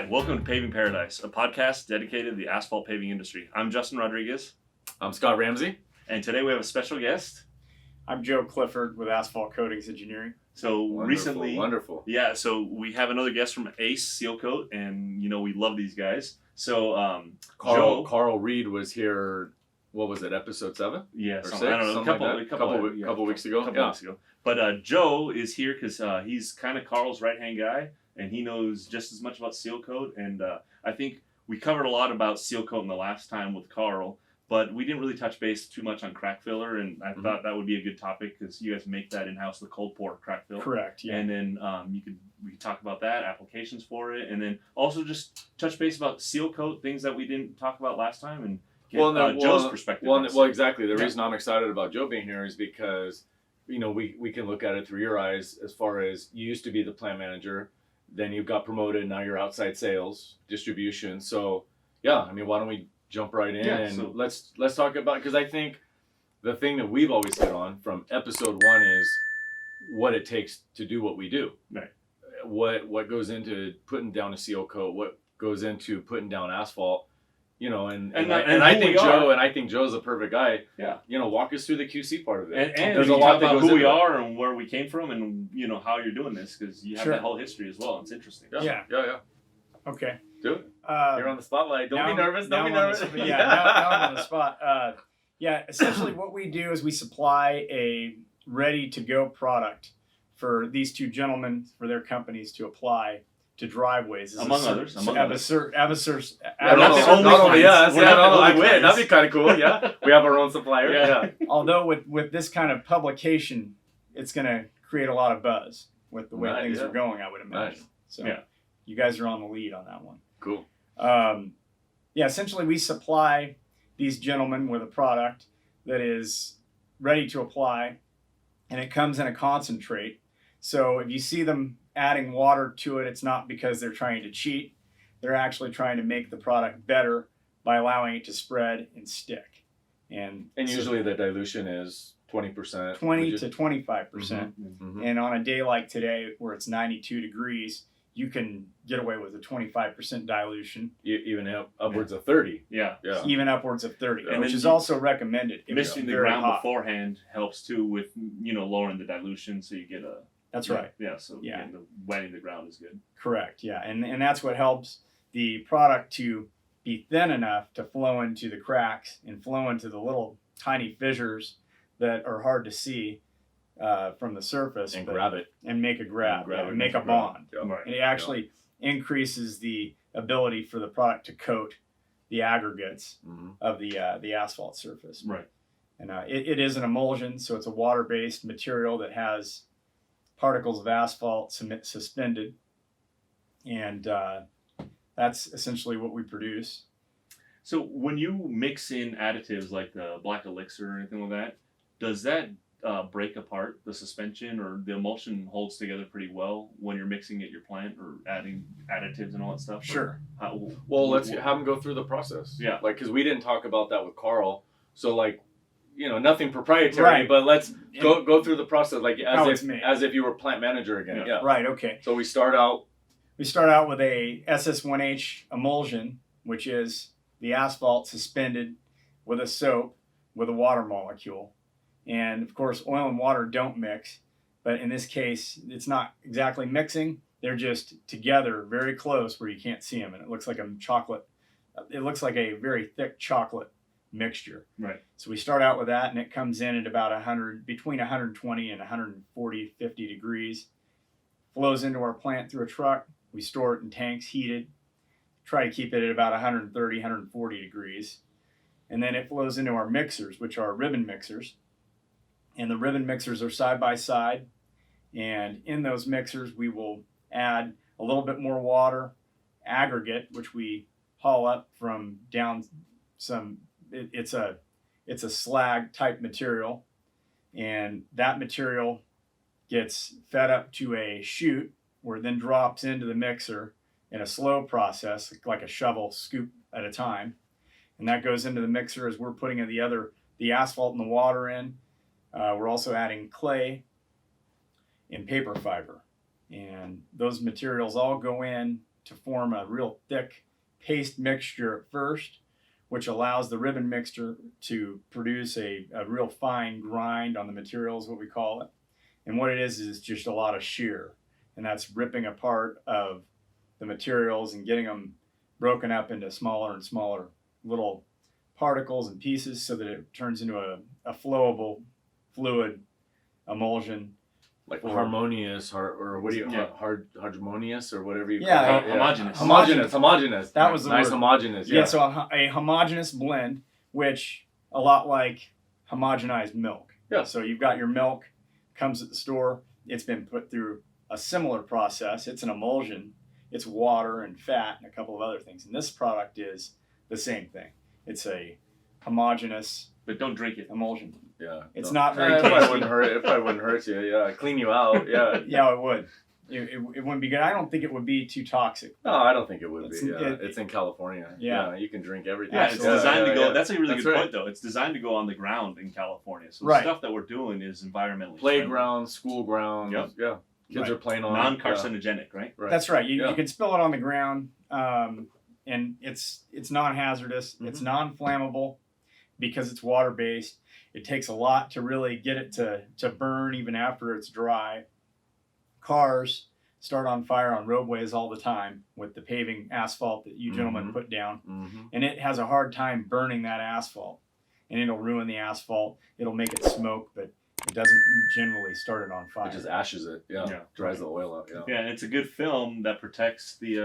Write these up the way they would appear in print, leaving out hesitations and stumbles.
welcome to Paving Paradise, a podcast dedicated to the asphalt paving industry. I'm Justin Rodriguez. I'm Scott Ramsey. And today we have a special guest. I'm Joe Clifford with Asphalt Coatings Engineering. So Wonderful. Yeah, so we have another guest from Ace Sealcoat, and we love these guys. So Carl Reed was here. What was it? Episode 7? Yeah, or 6, I don't know, a couple weeks ago. But Joe is here because he's kind of Carl's right-hand guy, and he knows just as much about Sealcoat. And I think we covered a lot about Sealcoat in the last time with Carl, but we didn't really touch base too much on Crackfiller, and I thought that would be a good topic because you guys make that in-house, the cold pour Crackfill. Correct, yeah. And then we could talk about that, applications for it, and then also just touch base about Sealcoat, things that we didn't talk about last time, and get Joe's perspective. Well, exactly. The reason I'm excited about Joe being here is because, we can look at it through your eyes as far as you used to be the plant manager, then you got promoted, now you're outside sales, distribution. So, why don't we jump right in so let's talk about, because I think the thing that we've always hit on from episode 1 is what it takes to do what we do. Right. What goes into putting down a seal coat, what goes into putting down asphalt. I think Joe's a perfect guy. Yeah. Walk us through the QC part of it. And there's a lot that goes who we are and where we came from and how you're doing this, because you have that whole history as well. It's interesting. Yeah. Okay. Do it. You're on the spotlight. Don't be nervous. Now I'm on the spot. Essentially what we do is we supply a ready-to-go product for these two gentlemen, for their companies to apply to driveways. Among others. That'd be kind of cool. Yeah, we have our own supplier. Yeah. Although with this kind of publication, it's going to create a lot of buzz with the way things are going, I would imagine. Nice. So you guys are on the lead on that one. Cool. Essentially we supply these gentlemen with a product that is ready to apply, and it comes in a concentrate. So if you see them adding water to it, it's not because they're trying to cheat. They're actually trying to make the product better by allowing it to spread and stick. And usually the dilution is 20%. 20 to 25%. Mm-hmm. And on a day like today where it's 92 degrees, you can get away with a 25% dilution. Even upwards of 30. Yeah. Even upwards of 30, and which is also recommended. Mixing the ground beforehand helps too with, lowering the dilution, so you get a... That's right. Yeah, so wetting the ground is good. Correct, yeah. And that's what helps the product to be thin enough to flow into the cracks and flow into the little tiny fissures that are hard to see from the surface. And grab it. And make a grab. And make a bond. Yeah. Right. And it actually increases the ability for the product to coat the aggregates of the asphalt surface. Right. And it is an emulsion, so it's a water-based material that has particles of asphalt suspended, and that's essentially what we produce. So when you mix in additives like the black elixir or anything like that, does that break apart the suspension, or the emulsion holds together pretty well when you're mixing at your plant or adding additives and all that stuff? Sure. Let's have them go through the process. Yeah. Because we didn't talk about that with Carl, so nothing proprietary, but let's go through the process as if you were plant manager again. Yeah. Right. Okay. So we start out with a SS1H emulsion, which is the asphalt suspended with a soap with a water molecule, and of course oil and water don't mix, but in this case it's not exactly mixing. They're just together very close where you can't see them, and it looks like a chocolate. It looks like a very thick chocolate mixture. Right. So we start out with that, and it comes in at about between 120 and 140, 50 degrees. Flows into our plant through a truck. We store it in tanks, heated. Try to keep it at about 130, 140 degrees. And then it flows into our mixers, which are ribbon mixers. And the ribbon mixers are side by side. And in those mixers, we will add a little bit more water, aggregate, which we haul up from down some. It's a slag type material, and that material gets fed up to a chute where it then drops into the mixer in a slow process, like a shovel scoop at a time, and that goes into the mixer as we're putting the asphalt and the water in. We're also adding clay and paper fiber, and those materials all go in to form a real thick paste mixture at first, which allows the ribbon mixture to produce a real fine grind on the material is what we call it. And what it is just a lot of shear. And that's ripping apart of the materials and getting them broken up into smaller and smaller little particles and pieces so that it turns into a flowable fluid emulsion. Like harmonious, or what do you, harmonious, or whatever you call Yeah, it. Homogeneous. That was the nice word. homogeneous. Yeah, so a homogeneous blend, which a lot like homogenized milk. Yeah. So you've got your milk, comes at the store. It's been put through a similar process. It's an emulsion. It's water and fat and a couple of other things. And this product is the same thing. It's a homogeneous But don't drink it. emulsion. Yeah. It's not very It probably tasty. wouldn't hurt. It probably wouldn't hurt you. Yeah. Clean you out. Yeah. Yeah, it would. It wouldn't be good. I don't think it would be too toxic. No, I don't think it would It's- be. Yeah. it- It's in California. Yeah. You can drink everything. Yeah, it's Absolutely. designed to go. yeah. That's a really That's good right. point, though. It's designed to go on the ground in California. So Right. the stuff that we're doing is environmentally Playground, school grounds. Yep. Yeah. Kids Right. are playing on friendly. it. Non-carcinogenic, right? Right. That's right. You Yeah. can spill it on the ground, and it's non-hazardous. It's non-flammable because it's water-based. It takes a lot to really get it to burn even after it's dry. Cars start on fire on roadways all the time with the paving asphalt that you gentlemen Mhm. put down, Mm-hmm. and it has a hard time burning that asphalt, and it'll ruin the asphalt. It'll make it smoke, but it doesn't generally start it on fire. It just ashes it. Yeah. Yeah. Dries the oil out. Yeah. Yeah, and it's a good film that protects the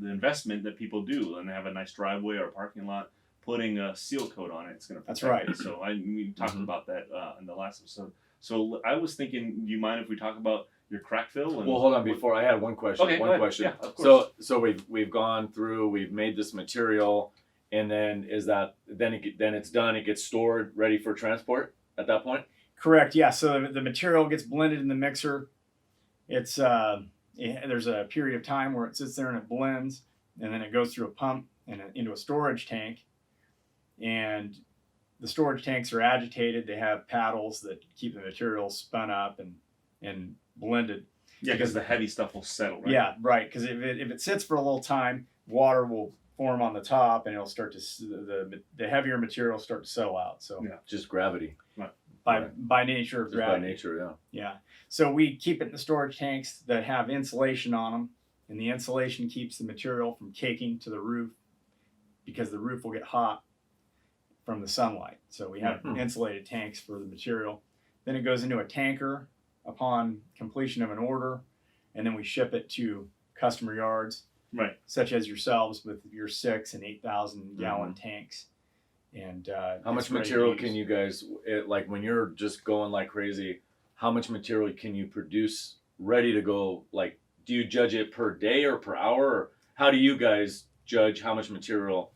investment that people do, and they have a nice driveway or parking lot. Putting a seal coat on it, it's going to protect That's right. it. So we talked Mhm. about that in the last episode. So I was thinking, do you mind if we talk about your Crackfill? And Well, hold on. Before I had one question. Okay, go one ahead. question. Yeah, of course. So we've gone through. We've made this material, and then then it's done. It gets stored, ready for transport at that point. Correct. Yeah. So the material gets blended in the mixer. It's there's a period of time where it sits there and it blends, and then it goes through a pump and into a storage tank. And the storage tanks are agitated. They have paddles that keep the material spun up and blended. yeah, because the heavy stuff will settle. Right? Yeah, right. Because if it sits for a little time, water will form on the top, and it'll start to the heavier material start to settle out. So Yeah. Just gravity. by nature of Just gravity. by nature. Yeah. Yeah. So we keep it in the storage tanks that have insulation on them, and the insulation keeps the material from caking to the roof because the roof will get hot from the sunlight. So we have Mhm. insulated tanks for the material. Then it goes into a tanker upon completion of an order, and then we ship it to customer yards, Right. such as yourselves with your 6 and 8,000 gallon tanks. And How much material can you guys like when you're just going like crazy? How much material can you produce ready to go? Like, do you judge it per day or per hour? Or how do you guys judge how much material?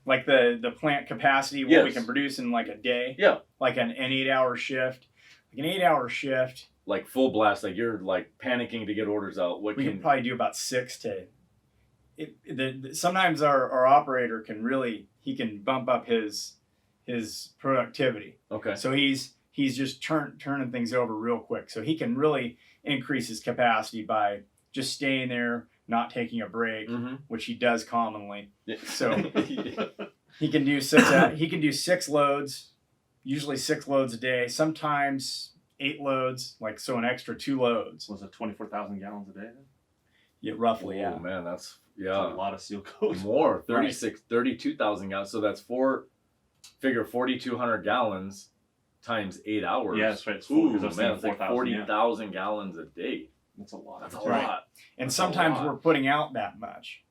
like the plant capacity, what we Yes. can produce in like a day? Yeah. Like an 8-hour shift. Like an 8-hour shift, Like full blast, like you're like panicking to get orders out. What we can can probably do about 6 to. Sometimes our operator can really bump up his productivity. okay? So he's just turning things over real quick. So he can really increase his capacity by just staying there, not taking a break, Mm-hmm. which he does commonly. Yeah. So he can do 6. He can do 6 loads, usually 6 loads a day. Sometimes 8 loads, like so an extra 2 loads. Was it 24,000 gallons a day? Then? Yeah, roughly. Oh Yeah. man, that's That's a lot of seal coat. more 32,000 gallons. So that's 4,200 gallons times 8 hours. Yeah, that's right. It's Ooh, because I was man, thinking it's like 40,000. 40,000 gallons a day. That's a lot. That's a Right. lot. And That's a sometimes lot. we're putting out that much.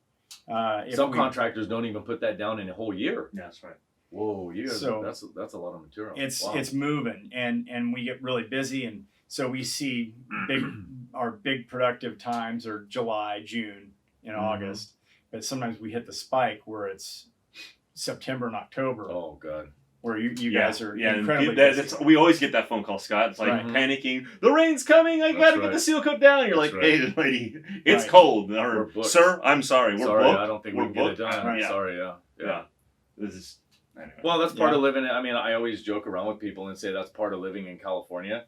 If Some we- contractors don't even put that down in a whole year. Yeah, that's right. Whoa, you guys, So- that's a lot of material. It's Wow. it's moving, and we get really busy, and so we see our big productive times are July, June, and Mhm. August, but sometimes we hit the spike where it's September and October, Oh god. where you guys are and incredibly that's, busy. we always get that phone call, Scott. It's like Right. panicking. The rain's coming. I That's gotta get right. the seal coat down. You're That's like, right. hey, lady, it's Right. cold. We're Or, booked. sir, I'm sorry, we're Sorry, booked. I don't think We're we can get it booked. done. Right. Sorry, yeah. Yeah. This is. Anyway. Well, that's part Yeah. of living. I mean, I always joke around with people and say that's part of living in California,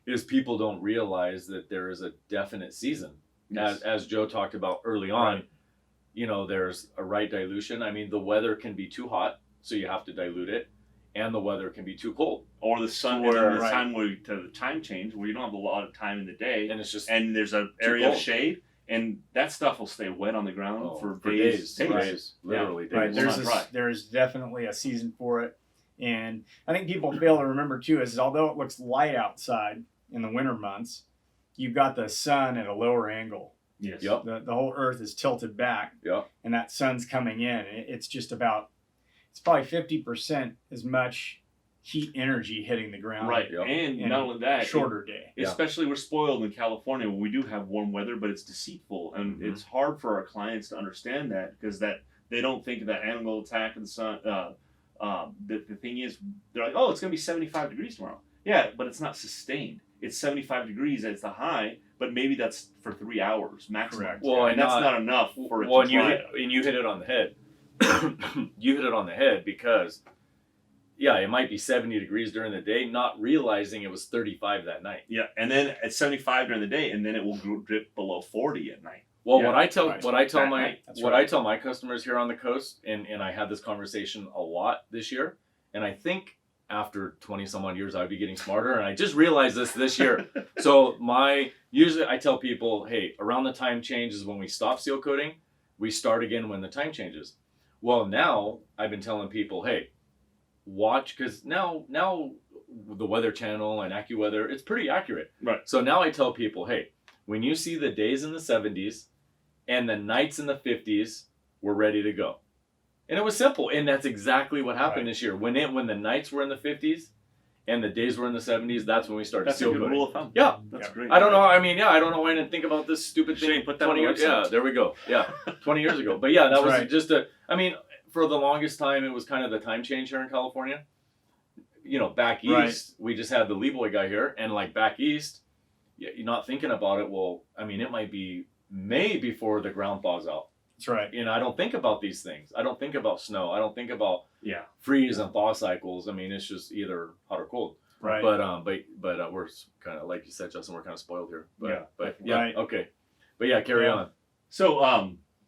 is people don't realize that there is a definite season. Yes. as Joe talked about early on, Right. you know, there's a right dilution. I mean, the weather can be too hot, so you have to dilute it, and the weather can be too cold, Or the sun, Where- and then the Right. time where to the time change where you don't have a lot of time in the day, and it's just and there's an area of cold. shade, and that stuff will stay wet on the ground oh, for days, days. Right. literally days. Right. Will not dry. There's definitely a season for it. And I think people fail to remember too is although it looks light outside in the winter months, you've got the sun at a lower angle. Yes. Yep. The whole earth is tilted back. Yep. And that sun's coming in. It's just about, it's probably 50% as much heat energy hitting the ground. Right. Yep. And In not a only that, shorter day. Yeah. especially we're spoiled in California when we do have warm weather, but it's deceitful, and Mhm. it's hard for our clients to understand that because that they don't think of that angle attack of the sun. The thing is, they're like, oh, it's going to be 75 degrees tomorrow. Yeah, but it's not sustained. It's 75 degrees as the high, but maybe that's for 3 hours maximum. Correct. Well, and that's not enough for it Well, to dry. and you hit it on the head. You hit it on the head because, yeah, it might be 70 degrees during the day, not realizing it was 35 that night. Yeah, and then at 75 during the day, and then it will drip below 40 at night. Well, Yeah, what I tell right. That my night, that's what right. I tell my customers here on the coast, and I had this conversation a lot this year, and I think after 20 some odd years I'd be getting smarter, and I just realized this year. So usually I tell people, hey, around the time change is when we stop seal coating. We start again when the time changes. Well, now I've been telling people, hey, watch, because now the Weather Channel and AccuWeather, it's pretty accurate. Right. So now I tell people, hey, when you see the days in the 70s and the nights in the 50s, we're ready to go. And it was simple, and that's exactly what happened Right. this year. When the nights were in the 50s and the days were in the 70s, that's when we started That's a seal good coating. rule of thumb. Yeah. That's Yeah. great. I don't know. I mean, yeah, I don't know why I didn't think about this stupid thing. Shane, put that on 20 the years. website. Yeah, there we go. Yeah, 20 years ago. But yeah, that That's was right. just I mean, for the longest time, it was kind of the time change here in California. You know, back east, Right. we just had the Leeboy guy here, and like back east, you're not thinking about it. Well, I mean, it might be May before the ground thaws out. That's right. You know, I don't think about these things. I don't think about snow. I don't think about Yeah. freeze and thaw cycles. I mean, it's just either hot or cold. Right. But we're kind of, like you said, Justin, we're kind of spoiled here. But Yeah. but yeah, Right. okay. But yeah, carry Yeah. on. So,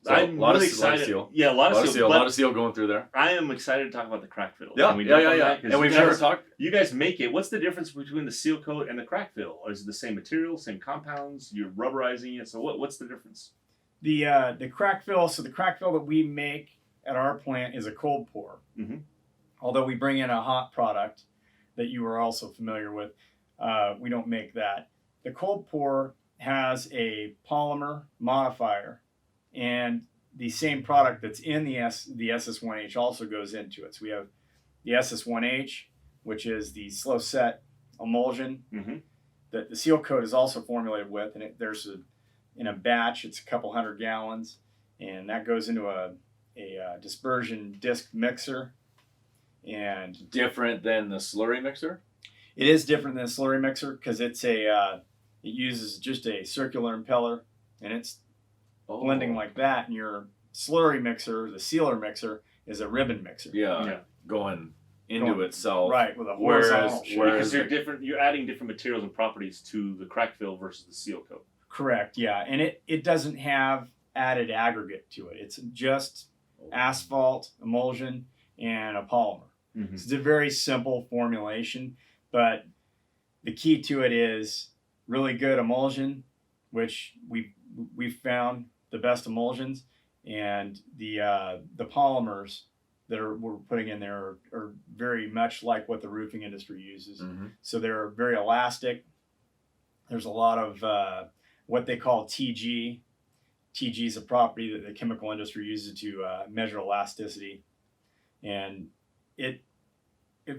So, I'm lot of really s- lot of excited. seal. Yeah, a lot of seal. a but lot of seal going through there. I am excited to talk about the Crackfill. Yeah, Can we yeah, jump yeah, on yeah. that? 'Cause And we've you never guys- talked. You guys make it. What's the difference between the seal coat and the Crackfill? Or is it the same material, same compounds? You're rubberizing it. So what's the difference? The Crackfill, so the Crackfill that we make at our plant is a cold pour. Mhm. Although we bring in a hot product that you are also familiar with, we don't make that. The cold pour has a polymer modifier, and the same product that's in the SS1H also goes into it. So we have the SS1H, which is the slow set emulsion Mhm. that the seal coat is also formulated with, and in a batch, it's a couple 100 gallons, and that goes into a dispersion disc mixer, and Different than the slurry mixer. it is different than a slurry mixer because it uses just a circular impeller, and it's Oh. blending like that. And your slurry mixer, the sealer mixer, is a ribbon mixer. Yeah, Yeah. going into Going- itself. Right, with a Whereas- horizontal shape. whereas- Because you're adding different materials and properties to the Crackfill versus the seal coat. Correct, yeah. And it doesn't have added aggregate to it. It's just asphalt, emulsion, and a polymer. Mhm. It's a very simple formulation, but the key to it is really good emulsion, which we've found the best emulsions, and the polymers that we're putting in there are very much like what the roofing industry uses. Mhm. So they're very elastic. There's a lot of what they call TG. TG is a property that the chemical industry uses to measure elasticity, and it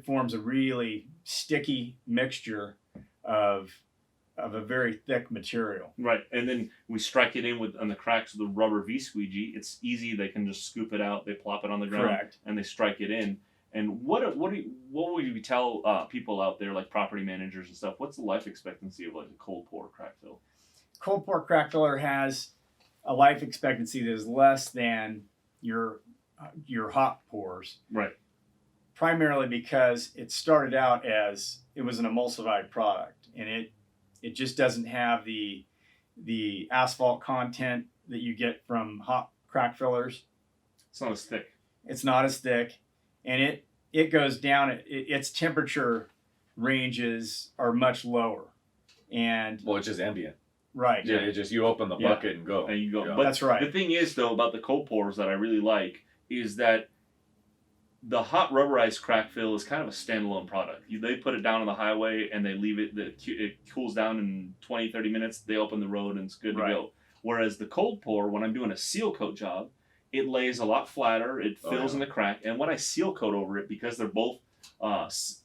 forms a really sticky mixture of a very thick material. Right, and then we strike it in on the cracks of the rubber V squeegee. It's easy; they can just scoop it out. They plop it on the ground, Correct. and they strike it in. And what would you tell people out there, like property managers and stuff? What's the life expectancy of like a cold pour Crackfill? Cold pour crack filler has a life expectancy that is less than your hot pours, Right. primarily because it started out as it was an emulsified product, and it just doesn't have the the asphalt content that you get from hot crack fillers. It's not as thick. It's not as thick, and it goes down. Its temperature ranges are much lower, and Well, it's just ambient. right, Yeah, it just you open the Yeah. bucket and go. And you go. Yeah. But that's right. the thing is, though, about the cold pours that I really like is that the hot rubberized crack fill is kind of a standalone product. They put it down on the highway and they leave it. It cools down in 20, 30 minutes. They open the road and it's good to Right. go. Whereas the cold pour, when I'm doing a seal coat job, it lays a lot flatter. It fills in the crack. And when I seal coat over it, because they're both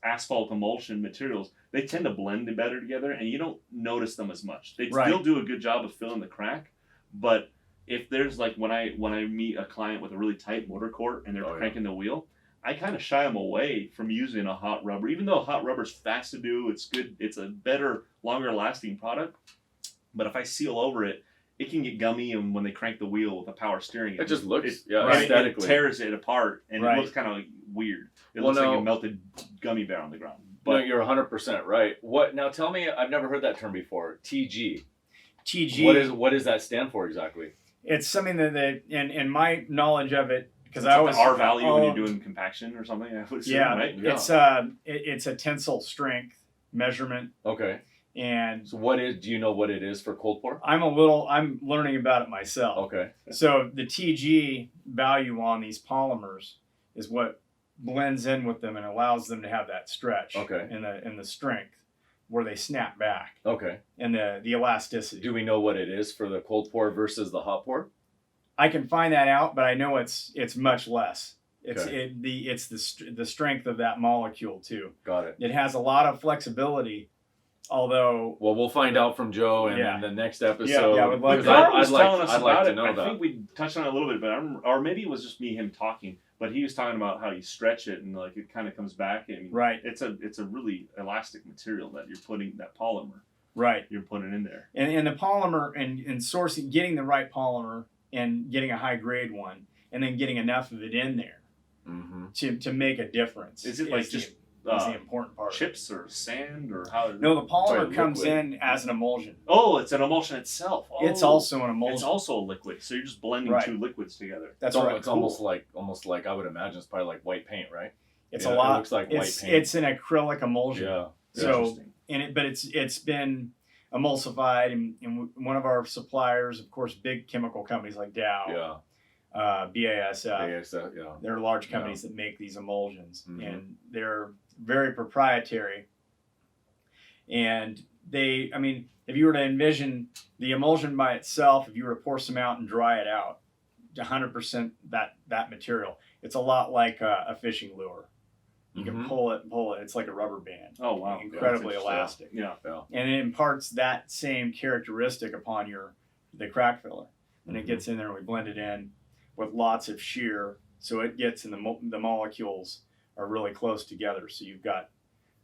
asphalt emulsion materials, they tend to blend better together and you don't notice them as much. They Right. still do a good job of filling the crack, but if there's like when I meet a client with a really tight motor core and they're cranking the wheel, I kind of shy them away from using a hot rubber, even though hot rubber's fast to do. It's good. It's a better, longer lasting product. But if I seal over it, it can get gummy, and when they crank the wheel with a power steering, It just looks it aesthetically. tears it apart, and Right. it looks kind of weird. It Well, looks like no. a melted gummy bear on the ground. No, But you're 100% right. What now? Tell me, I've never heard that term before. TG. TG. What does that stand for exactly? It's something that in my knowledge of it, because it's I like always the R value when you're doing compaction or something. I would assume, yeah, right? Yeah. it's a tensile strength measurement, Okay. and So do you know what it is for cold pour? I'm learning about it myself. Okay. So the TG value on these polymers is what blends in with them and allows them to have that stretch Okay. and the strength where they snap back Okay. and the elasticity. Do we know what it is for the cold pour versus the hot pour? I can find that out, but I know it's much less. It's Okay. it's the strength of that molecule too. Got it. It has a lot of flexibility, although Well, we'll find out from Joe and Yeah. in the next episode. Yeah, I would love because to. Carl was telling us I'd like about to it. know I that. think we touched on it a little bit, but or maybe it was just him talking. But he was talking about how you stretch it and like it kind of comes back. And right, it's a really elastic material that you're putting that polymer right, you're putting in there. and the polymer and sourcing, getting the right polymer and getting a high grade one, and then getting enough of it in there Mm-hmm. to make a difference. Is it like just is the important part? chips or sand or how? No, the polymer Sorry, comes liquid. in as an emulsion. Oh, it's an emulsion itself. Oh, It's also an emulsion. It's also a liquid, so you're just blending Right. two liquids together. That's It's, right. it's almost like I would imagine it's probably like white paint, right? It's Yeah, a it lot. looks like white it's paint. it's an acrylic emulsion. Yeah. So Interesting. but it's been emulsified, and one of our suppliers, of course, big chemical companies like Dow, Yeah. BASF. Yeah. They're large companies that make these emulsions, Mhm. and they're very proprietary. And if you were to envision the emulsion by itself, if you were to pour some out and dry it out, 100% that material, it's a lot like a fishing lure. You can Mhm. pull it. It's like a rubber band. Oh wow, Incredibly That's elastic. interesting. Yeah. And it imparts that same characteristic upon the crack filler, and Mhm. it gets in there and we blend it in with lots of shear, so it gets in the molecules are really close together, so you've got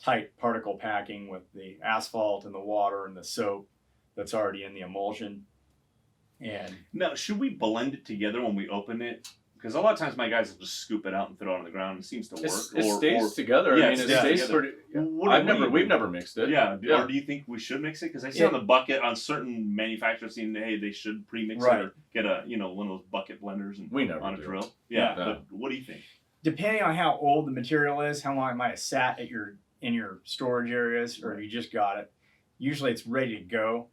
tight particle packing with the asphalt and the water and the soap that's already in the emulsion. And Now, should we blend it together when we open it? Because a lot of times my guys will just scoop it out and throw it on the ground. It seems to work. It stays together. Yeah, I it mean, it stays stays together. pretty. What do you We've do? never mixed it. Yeah. Yeah. Or do you think we should mix it? Because I see Yeah. on the bucket on certain manufacturers saying, hey, they should pre-mix Right. it or get one of those bucket blenders and We never on a do. drill. Yeah. Yeah. But what do you think? depending on how old the material is, how long it might have sat at in your storage areas, or if you just got it, usually it's ready to go.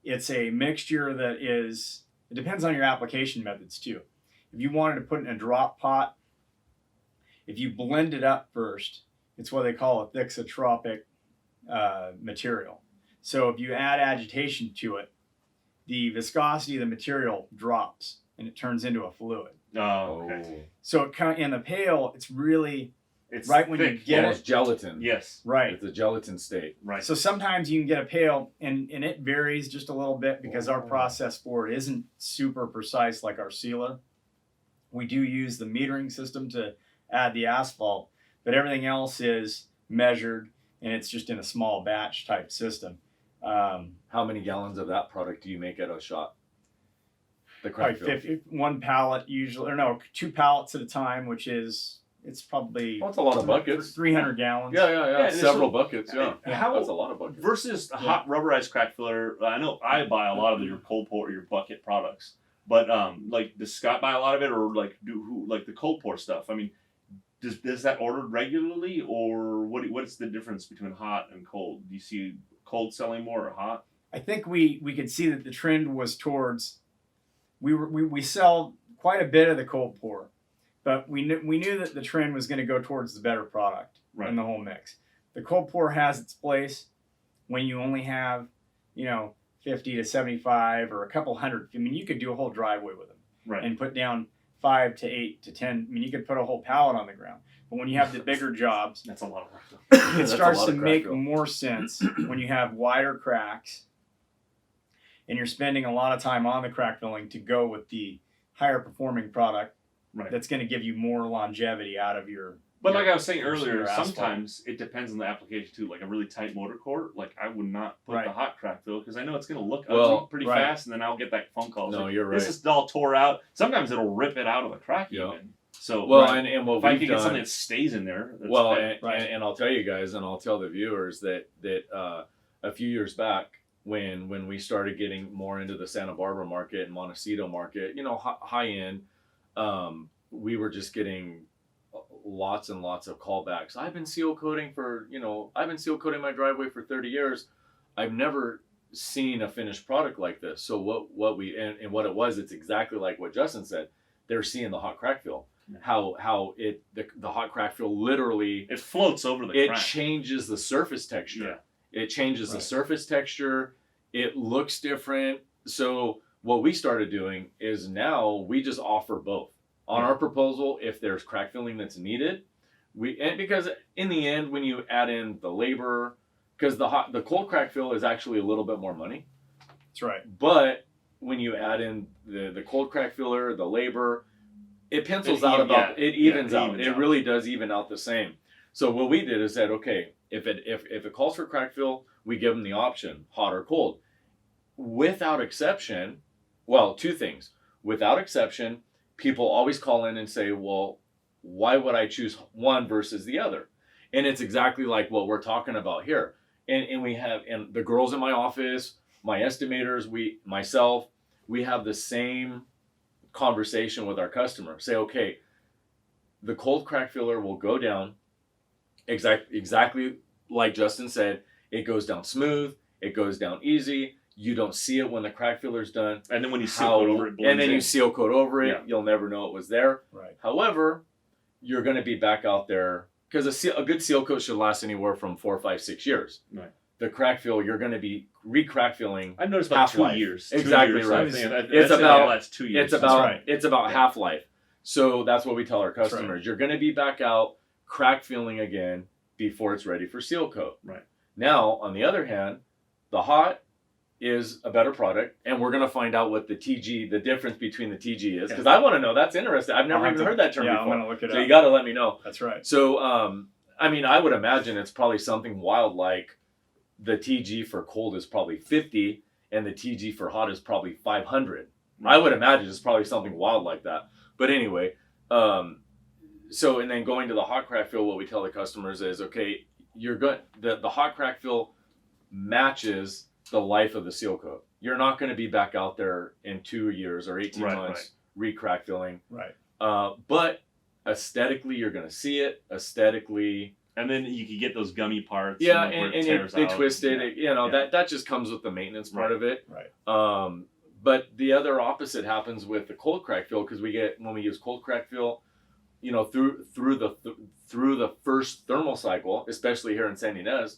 It's a mixture that it depends on your application methods too. If you wanted to put it in a drop pot, if you blend it up first, it's what they call a thixotropic material. So if you add agitation to it, the viscosity of the material drops and it turns into a fluid. Oh, okay. So in the pail, it's really It's Right when you thick. get Almost gelatin. Yes. right. It's a gelatin state. Right. So sometimes you can get a pail, and it varies just a little bit because our Oh. process for it isn't super precise like our sealer. We do use the metering system to add the asphalt, but everything else is measured, and it's just in a small batch type system. How many gallons of that product do you make at a shot? The Probably Crackfill. 50, one pallet usually, or no, 2 pallets at a time, which is It's probably Well, it's a lot of buckets. 300 gallons. Yeah. and Several so- buckets. Yeah. How That's a lot of buckets. versus a hot rubberized crack filler? I know I buy a lot of your cold pour, your bucket products, but like does Scott buy a lot of it, or like like the cold pour stuff? I mean, does that ordered regularly, or what's the difference between hot and cold? Do you see cold selling more or hot? I think we could see that the trend was towards we sell quite a bit of the cold pour, but we knew that the trend was going to go towards the better product in the whole mix. The cold pour has its place when you only have 50 to 75 or a couple hundred. I mean, you could do a whole driveway with them and put down 5 to 8 to 10. I mean, you could put a whole pallet on the ground. But when you have the bigger jobs, That's a lot of work. it starts to make more sense when you have wider cracks and you're spending a lot of time on the crack filling to go with the higher performing product that's going to give you more longevity out of your. But like I was saying earlier, Asphalt. sometimes it depends on the application too. Like a really tight motor core, like I would not put the hot crack fill because I know it's going to look ugly pretty fast, and then I'll get that phone call. No, like, you're right. This is all tore out. Sometimes it'll rip it out of the crack even. So and what if I we've could done, get something that stays in there. That's and I'll tell you guys, and I'll tell the viewers that a few years back when we started getting more into the Santa Barbara market and Montecito market, high end, we were just getting lots and lots of callbacks. I've been seal coating my driveway for 30 years. I've never seen a finished product like this. So what it was, it's exactly like what Justin said. They're seeing the hot crack fill. How the hot crack fill literally it floats over the crack. It changes the surface texture. It changes the surface texture. It looks different. So what we started doing is now we just offer both. On our proposal, if there's crack filling that's needed, because in the end, when you add in the labor, because the cold crack fill is actually a little bit more money. That's right. But when you add in the cold crack filler, the labor, it pencils out about. It evens out. It really does even out the same. So what we did is said, okay, if it calls for crack fill, we give them the option, hot or cold. Without exception, well, two things. Without exception, people always call in and say, well, why would I choose one versus the other? And it's exactly like what we're talking about here. And we have, and the girls in my office, my estimators, myself, we have the same conversation with our customer. Say, okay, the cold crack filler will go down exactly like Justin said. It goes down smooth. It goes down easy. You don't see it when the crack filler's done. And then when you seal coat over it, blends and then in. you seal coat over it, you'll never know it was there. Right. However, you're going to be back out there because a good seal coat should last anywhere from 4, 5, 6 years. Right. The crack fill, you're going to be re-crack filling. I've noticed about 2 years. Exactly 2 years, right. It's about 2 years. It's about half life. So that's what we tell our customers. Right. You're going to be back out crack filling again before it's ready for seal coat. Right. Now, on the other hand, the hot is a better product, and we're going to find out what the difference between the TG is, because I want to know. That's interesting. I've never even heard that term before. I'm going to look it up. So you got to let me know. That's right. So, I would imagine it's probably something wild like the TG for cold is probably 50, and the TG for hot is probably 500. I would imagine it's probably something wild like that. But anyway, and then going to the hot crack fill, what we tell the customers is, okay, the hot crack fill matches the life of the seal coat. You're not going to be back out there in 2 years or 18 months re-crack filling. Right. But aesthetically, you're going to see it. Aesthetically. And then you can get those gummy parts. Yeah, and they twist it. That just comes with the maintenance part of it. Right. But the other opposite happens with the cold crack fill, because when we use cold crack fill, through the first thermal cycle, especially here in San Ynez,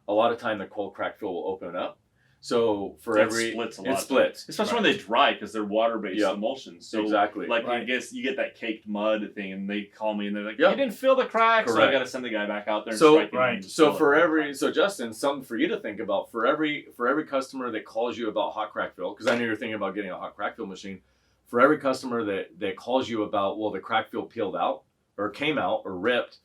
a lot of time the cold crack fill will open up. So it splits, especially when they dry, because they're water-based emulsions. So exactly. I guess you get that caked mud thing, and they call me and they're like, "You didn't fill the cracks." So I got to send the guy back out there. And strike it. So Justin, something for you to think about for every customer that calls you about hot crack fill, because I know you're thinking about getting a hot crack fill machine. For every customer that calls you about, well, the crack fill peeled out or came out or ripped,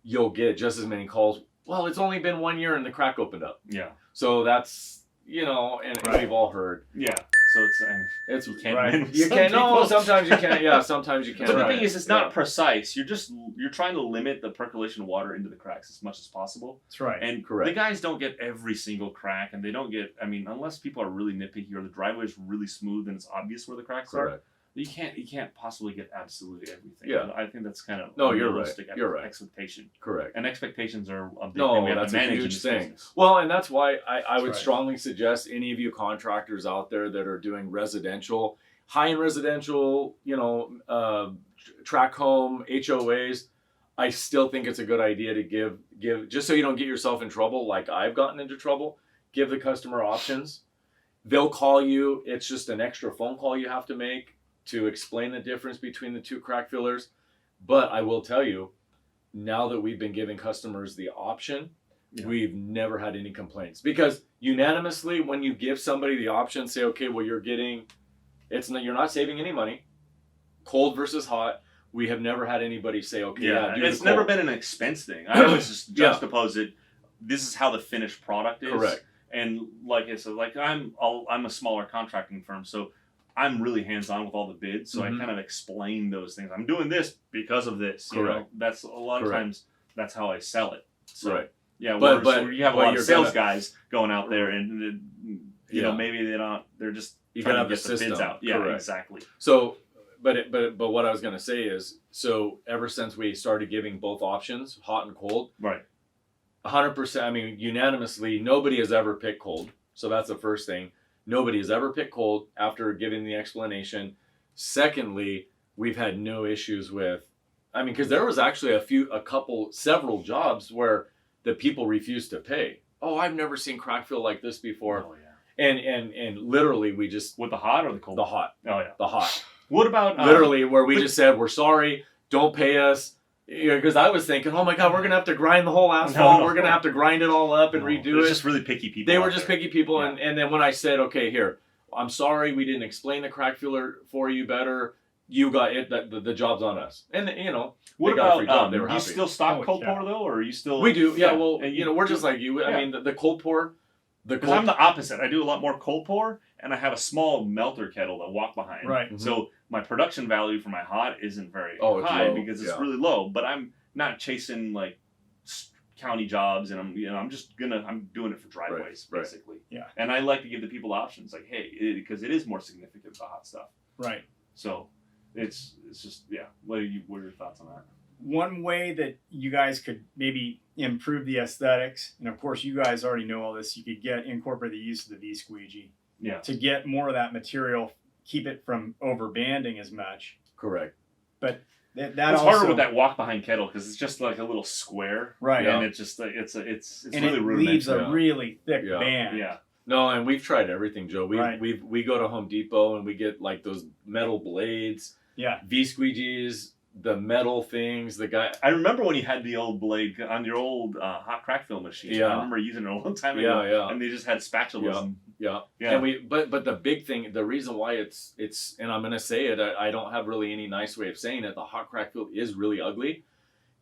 you'll get just as many calls. Well, it's only been 1 year and the crack opened up. Yeah. So that's. And we've all heard. Yeah. So it's, I mean, It's you can't right. win with you some can't. No, people. sometimes you can't. Yeah, sometimes you can't. But the Right. thing is, it's not Yeah. precise. You're trying to limit the percolation of water into the cracks as much as possible. That's right. And Correct. the guys don't get every single crack, and they don't get. I mean, unless people are really nitpicky or the driveway is really smooth and it's obvious where the cracks are. Correct. You can't possibly get absolutely everything. Yeah. I think that's kind of No, a you're right. realistic You're right. expectation. Correct. And expectations are a big No, thing we have that's to a manage in huge this thing. business. Well, and that's why I would right. strongly suggest any of you contractors out there that are doing residential, high-end residential, track home, HOAs, I still think it's a good idea to give just so you don't get yourself in trouble like I've gotten into trouble, give the customer options. They'll call you. It's just an extra phone call you have to make to explain the difference between the two crack fillers. But I will tell you, now that we've been giving customers the option, we've never had any complaints. Because unanimously, when you give somebody the option, say, okay, well, you're not saving any money, cold versus hot. We have never had anybody say, okay, do it's the never cold. been an expense thing. I always just Yeah. juxtapose it. This is how the finished product is. Correct. And like I said, like I'm a smaller contracting firm, so I'm really hands-on with all the bids. So Mhm. I kind of explain those things. I'm doing this because of this. You know? Correct. That's a lot of Correct. times that's how I sell it. So Right. yeah, But- so you have a but lot of you're sales gonna- guys going out there, and you know Yeah. maybe they're just You trying gotta to have get the the bids system. out. Yeah, Correct. exactly. So, but what I was going to say is, so ever since we started giving both options, hot and cold, Right. 100%, I mean, unanimously, nobody has ever picked cold. So that's the first thing. Nobody has ever picked cold after giving the explanation. Secondly, we've had no issues with, I mean, because there was actually several jobs where the people refused to pay. Oh, I've never seen Crackfill like this before. Oh yeah. And literally we just, With the hot or the cold? the hot. Oh yeah. What about Literally, where we just said, we're sorry, don't pay us. Because I was thinking, oh my God, we're going to have to grind the whole asphalt. No. We're going to have to grind it all up and redo It's it. just really picky people. They were out just there. picky people. Yeah. And then when I said, okay, here, I'm sorry, we didn't explain the crack filler for you better. You got it. The job's on us. And, What they got a free about job. They were do you happy. still stock Holy cold cow. pour though, or are you still? We do. Yeah, well, and we're just like you. Yeah. I mean, the cold pour. Because I'm the opposite. I do a lot more cold pour, and I have a small melter kettle to walk behind. Right. Mhm. So my production value for my hot isn't very Oh, it's high low. because it's Yeah. really low. But I'm not chasing like county jobs, and I'm doing it for driveways right. basically. Yeah. And I like to give the people options, like, hey, because it is more significant, the hot stuff. Right. So it's just What are your thoughts on that? One way that you guys could maybe improve the aesthetics, and of course you guys already know all this, you could incorporate the use of the V-squeegee Yeah. to get more of that material, keep it from over banding as much. Correct. That It's also, harder with that walk behind kettle because it's just like a little square, right? Yeah. And it's just it's And really it leaves rudimentary. a really thick Yeah. band. Yeah. No, and we've tried everything, Joe. Right. We go to Home Depot and we get like those metal blades, Yeah. V-squeegees, the metal things. The guy. I remember when you had the old blade on your old hot crack fill machine. Yeah. I remember using it a long time ago. Yeah. And they just had spatulas. Yeah. And, Yeah. yeah. And but the big thing, the reason why it's, and I'm gonna say it, I don't have really any nice way of saying it. The hot crack fill is really ugly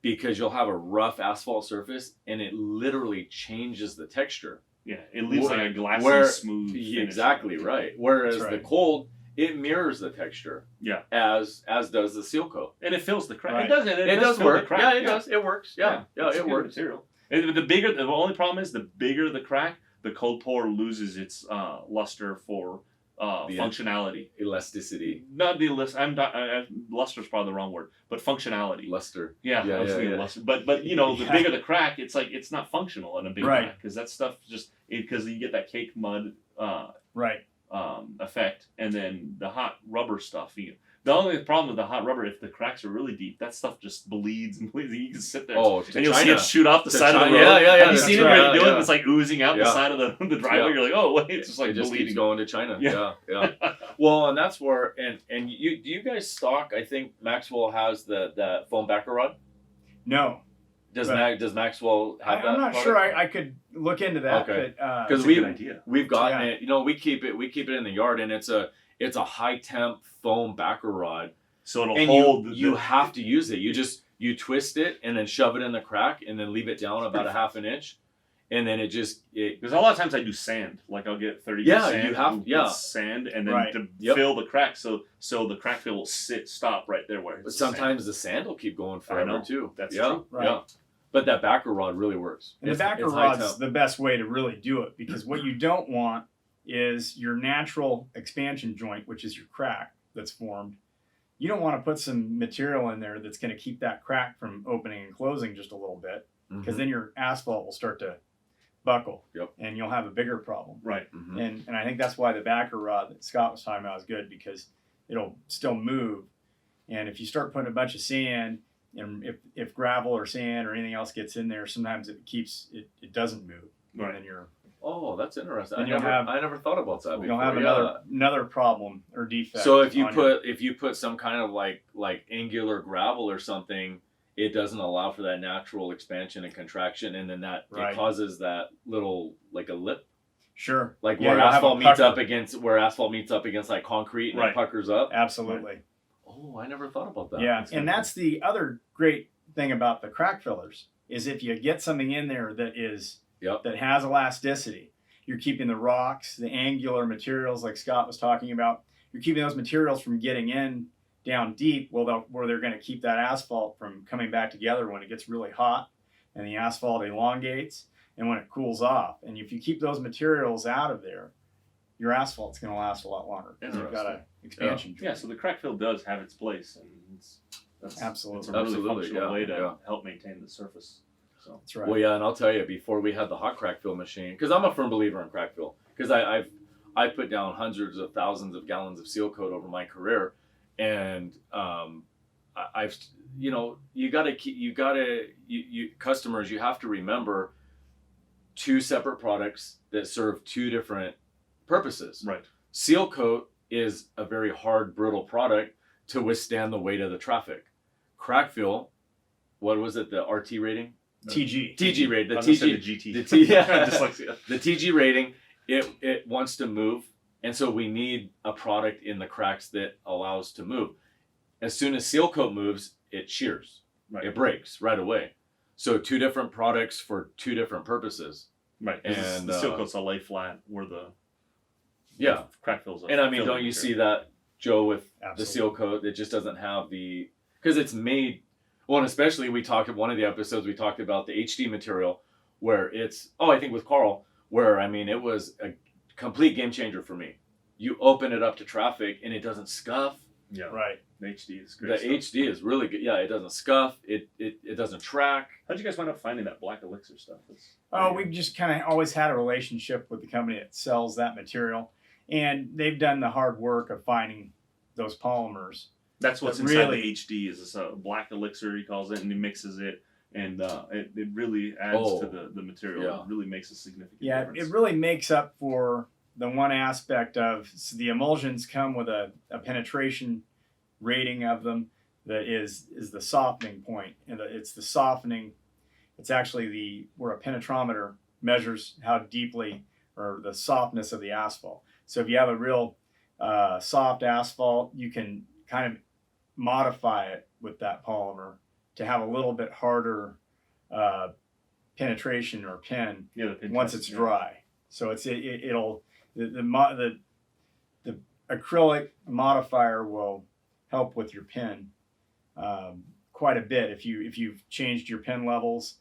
because you'll have a rough asphalt surface and it literally changes the texture. yeah. It leaves like a glassy, Where- smooth finish. Exactly right. Whereas That's the right. cold, it mirrors the texture. Yeah. As does the seal coat. And it fills the crack. Right. It does. It does fill the work. crack. Yeah, it does. It works. Yeah, It's it good works. Material. And the only problem is the bigger the crack, the cold pour loses its luster for functionality. Elasticity, Not the list. Luster is probably the wrong word, but functionality. luster. Yeah, Yeah, I was yeah, thinking yeah. luster. But the Yeah. bigger the crack, it's like it's not functional in a big Right. crack because that stuff just because you get that cake mud Right. effect, and then the hot rubber stuff. The only problem with the hot rubber, if the cracks are really deep, that stuff just bleeds and bleeds. You can sit there Oh, to and you'll see China. it shoot off the To side of the China. road. Yeah, yeah, Have you that's seen it right, where they do it? yeah. It's like oozing out the Yeah. side of the driveway. Yeah. You're like, oh wait, it's just like It just bleeding. keeps going to China. Yeah. Yeah. Well, and that's where and you do you guys stock? I think Maxwell has the foam backer rod. No. Does But- does Maxwell have that? I'm not product? sure. I could look into that. Okay. But, Because That's a good idea. we've gotten Yeah. it. We keep it in the yard, and it's a high temp foam backer rod, So it'll and hold. you have to use it. You twist it and then shove it in the crack, and then leave it down about a half an inch, and then it Because a lot of times I do sand. Like I'll get 30 Yeah, sand, you have- yeah. sand, and then Right. to Yep. fill the crack, so the crack fill will stop right there where. But it's sand. sometimes the sand will keep going I forever know. too. That's yeah, true. Right. Yeah. But that backer rod really works. And the backer high rod's temp. the best way to really do it, because what you don't want is your natural expansion joint, which is your crack that's formed. You don't want to put some material in there that's going to keep that crack from opening and closing just a little bit, because Mhm. then your asphalt will start to buckle. Yep. And you'll have a bigger problem. Right. Mhm. And I think that's why the backer rod that Scott was talking about is good, because it'll still move. And if you start putting a bunch of sand, and if gravel or sand or anything else gets in there, sometimes it doesn't move. Right. And then Oh, that's interesting. Then I never thought about that before. you'll have Yeah. another problem or defect. So if you on your- put some kind of like angular gravel or something, it doesn't allow for that natural expansion and contraction, and then that Right. it causes that little like a lip, Sure. like Yeah, where you'll have a asphalt meets up pucker. against like concrete and Right. it puckers up. Absolutely. Oh, I never thought about that. Yeah. That's And good. that's the other great thing about the crack fillers, is if you get something in there that Yep. that has elasticity, you're keeping the rocks, the angular materials like Scott was talking about, you're keeping those materials from getting in down deep, where they're going to keep that asphalt from coming back together when it gets really hot and the asphalt elongates and when it cools off. And if you keep those materials out of there, your asphalt's going to last a lot longer, because you've got an expansion joint. Yeah. So the crack fill does have its place, and that's Absolutely. It's a really Absolutely, functional yeah, way to yeah. help maintain the surface. So. That's right. Well, yeah, and I'll tell you, before we had the hot crack fill machine, because I'm a firm believer in crack fill, because I put down hundreds of thousands of gallons of seal coat over my career, and I've customers, you have to remember two separate products that serve two different purposes. Right. Seal coat is a very hard, brittle product to withstand the weight of the traffic. Crack fill, what was it? The RT rating? TG. TG rating. The I was gonna say TG. the GT. The T, yeah. Dyslexia. The TG rating, it wants to move, and so we need a product in the cracks that allows to move. As soon as seal coat moves, it shears. Right. It breaks right away. So two different products for two different purposes. Right. And, the seal coat's a lay flat, where the Yeah. crack fills. And I mean, don't you see that, Joe, with the Absolutely. seal coat? It just doesn't have because it's made. Well, and especially one of the episodes we talked about the HD material, where I think with Carl, where I mean it was a complete game changer for me. You open it up to traffic and it doesn't scuff. Yeah. Right. The HD is The great. stuff. HD is really good. Yeah, it doesn't scuff. It doesn't track. How'd you guys wind up finding that black elixir stuff? Oh, we've just kind of always had a relationship with the company that sells that material, and they've done the hard work of finding those polymers. That's what's But inside really- the HD is this black elixir, he calls it, and he mixes it, and it really adds Oh, to the material. yeah. It really makes a significant Yeah, difference. it really makes up for the one aspect of the emulsions come with a penetration rating of them that is the softening point, and it's the softening. It's actually where a penetrometer measures how deeply or the softness of the asphalt. So if you have a real soft asphalt, you can kind of modify it with that polymer to have a little bit harder penetration or pin Yeah, the pin once test, it's yeah. dry. So it'll the acrylic modifier will help with your pin quite a bit if you've changed your pin levels.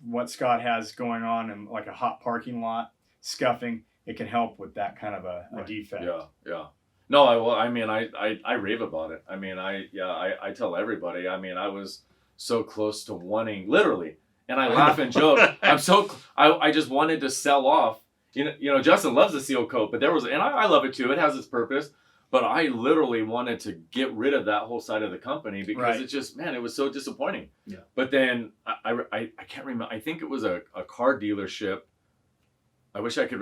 What Scott has going on in like a hot parking lot scuffing, it can help with that kind of a Right. defect. Yeah. No, I rave about it. I mean, I tell everybody. I mean, I was so close to wanting, literally, and I laugh and joke. I just wanted to sell off. You know, Justin loves the seal coat, but and I love it too. It has its purpose, but I literally wanted to get rid of that whole side of the company because Right. it just, man, it was so disappointing. Yeah. But then I can't remember. I think it was a car dealership. I wish I could.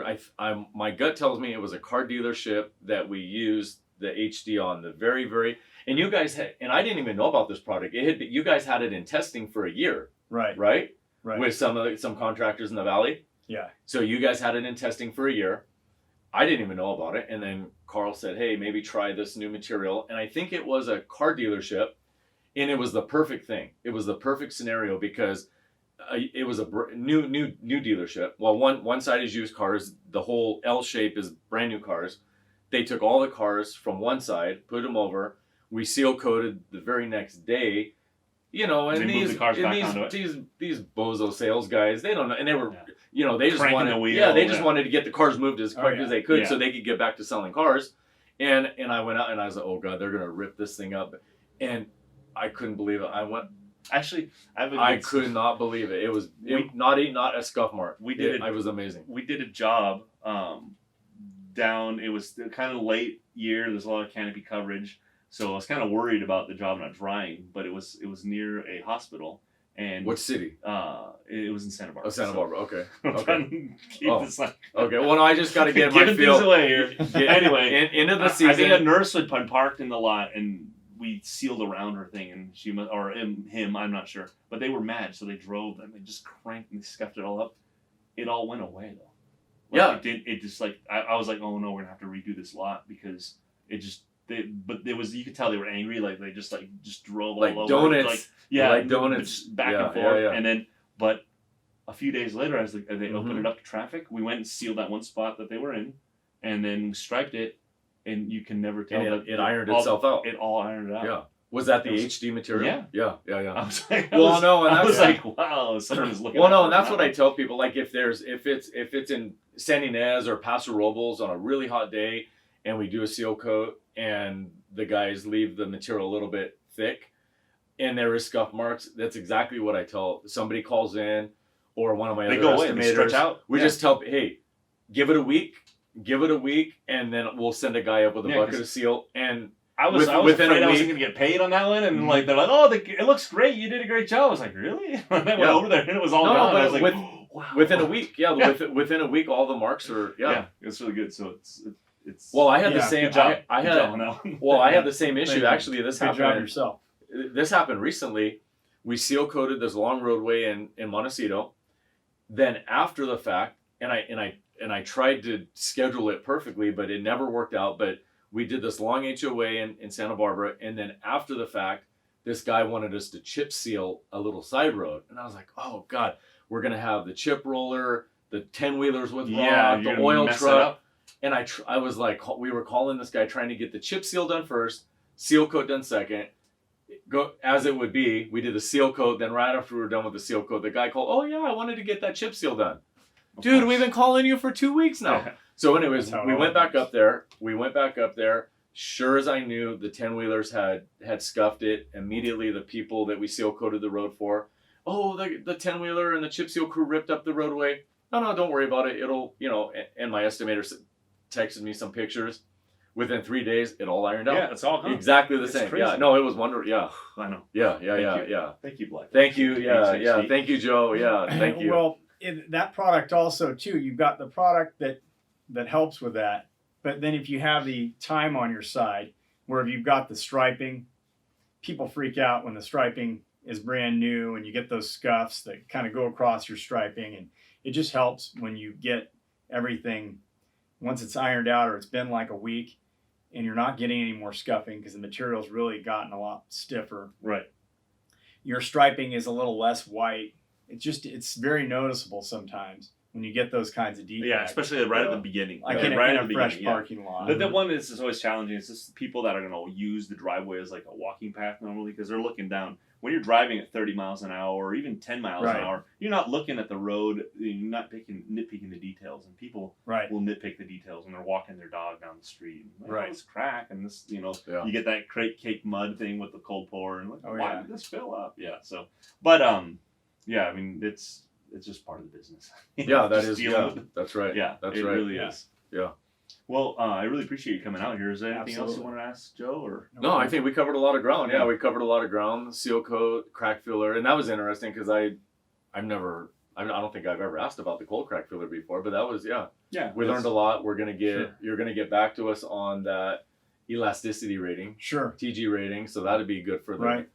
My gut tells me it was a car dealership that we used the HD on the very. And you guys and I didn't even know about this product. You guys had it in testing for a year, Right. right? Right. With some contractors in the valley. Yeah. So you guys had it in testing for a year. I didn't even know about it, and then Carl said, "Hey, maybe try this new material." And I think it was a car dealership, and it was the perfect thing. It was the perfect scenario because it was a new dealership. Well, one side is used cars. The whole L shape is brand new cars. They took all the cars from one side, put them over. We seal coated the very next day. You know, and these bozo sales guys, they don't know, and they were, you know, they just Cranking wanted, the wheel, they just wanted to get the cars moved as quick as they could, Yeah. so they could get back to selling cars. And I went out and I was like, oh god, they're gonna rip this thing up, and I couldn't believe it. Actually, I could not believe it. It was not a scuff mark. It was amazing. We did a job down. It was kind of late year. There's a lot of canopy coverage. So I was kind of worried about the job not drying, but it was near a hospital. And what city? It was in Santa Barbara. Oh, Santa Barbara. Okay. Okay. Okay. Well, no, I just got to get my giving feel. things away here. Anyway, into the season. I think a nurse had parked in the lot, and we sealed around her thing, and she or him, I'm not sure, but they were mad, so they drove them and just cranked and scuffed it all up. It all went away though. It just like I was like, oh no, we're gonna have to redo this lot because it just. But there was, you could tell they were angry, like they just drove like all over, donuts, like donuts back and forth, yeah. and then but a few days later, as they opened it up to traffic, we went and sealed that one spot that they were in, and then striped it, and you can never tell that it ironed itself out. It all ironed out. Yeah. Was that the HD material? Yeah. Yeah. I was like, I was like, wow, someone is looking. Well, no, and that's what I tell people. Like, if it's in San Ynez or Paso Robles on a really hot day, and we do a seal coat, and the guys leave the material a little bit thick, and there is scuff marks. That's exactly what I tell. Somebody calls in, or one of my other estimators. Stretch out. We just tell, hey, give it a week, and then we'll send a guy up with a bucket of seal. And I was afraid I wasn't going to get paid on that one, and like they're like, oh, it looks great, you did a great job. I was like, really? And I went over there, and it was all gone. But I was like, wow. Within a week, within a week, all the marks are it's really good. So it's. Well, I had the same. Good job. I had. Good job on that one. Well, I had the same issue. Actually, this Good happened. job yourself. This happened recently. We seal coated this long roadway in Montecito. Then after the fact, and I tried to schedule it perfectly, but it never worked out. But we did this long HOA in Santa Barbara, and then after the fact, this guy wanted us to chip seal a little side road, and I was like, oh god, we're gonna have the chip roller, the 10-wheelers with rock, the oil truck. And I was like, we were calling this guy trying to get the chip seal done first, seal coat done second. Go as it would be. We did the seal coat. Then right after we were done with the seal coat, the guy called. Oh yeah, I wanted to get that chip seal done. Dude, we've been calling you for 2 weeks now. So anyways, we went back up there. Sure as I knew, the 10-wheelers had scuffed it. Immediately, the people that we seal coated the road for, oh, the 10-wheeler and the chip seal crew ripped up the roadway. No, don't worry about it. It'll, and my estimator texted me some pictures. Within 3 days, it all ironed out. Yeah, it's all gone. Exactly the same. Crazy. Yeah, no, it was wonderful. Yeah, I know. Yeah. Thank you, Black. Thank you. Yeah. Thank you, Joe. Yeah, thank you. Well, that product also too. You've got the product that helps with that, but then if you have the time on your side, where if you've got the striping, people freak out when the striping is brand new and you get those scuffs that kind of go across your striping, and it just helps when you get everything. Once it's ironed out or it's been like a week and you're not getting any more scuffing because the material's really gotten a lot stiffer. Right. Your striping is a little less white. It's very noticeable sometimes when you get those kinds of defects. Yeah, especially right at the beginning. Like in a fresh parking lot. But the one that's always challenging is just people that are going to use the driveway as like a walking path normally because they're looking down. When you're driving at 30 miles an hour or even 10 miles an hour, you're not looking at the road, you're not nitpicking the details. And people will nitpick the details when they're walking their dog down the street. And, like, this crack and this, you get that crate cake mud thing with the cold pour and like, why did this fill up? Yeah, so, but, yeah, I mean, it's just part of the business. Yeah, that is, that's right. Yeah, that's it right. really is. Yeah. Well, I really appreciate you coming out here. Is there anything else you want to ask Joe? Or no, I think we covered a lot of ground. Yeah, we covered a lot of ground. Seal coat, crack filler, and that was interesting because I don't think I've ever asked about the cold crack filler before, but that was we learned a lot. We're gonna get you're gonna get back to us on that elasticity rating, TG rating, so that'd be good for the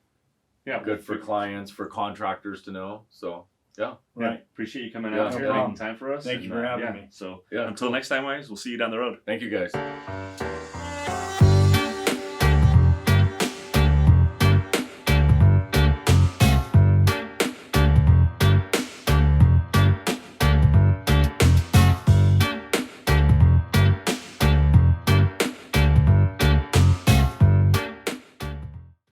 good for clients, for contractors to know. So. Yeah. Right. Appreciate you coming out here, making time for us. Thank you for having me. So until next time, guys, we'll see you down the road. Thank you, guys.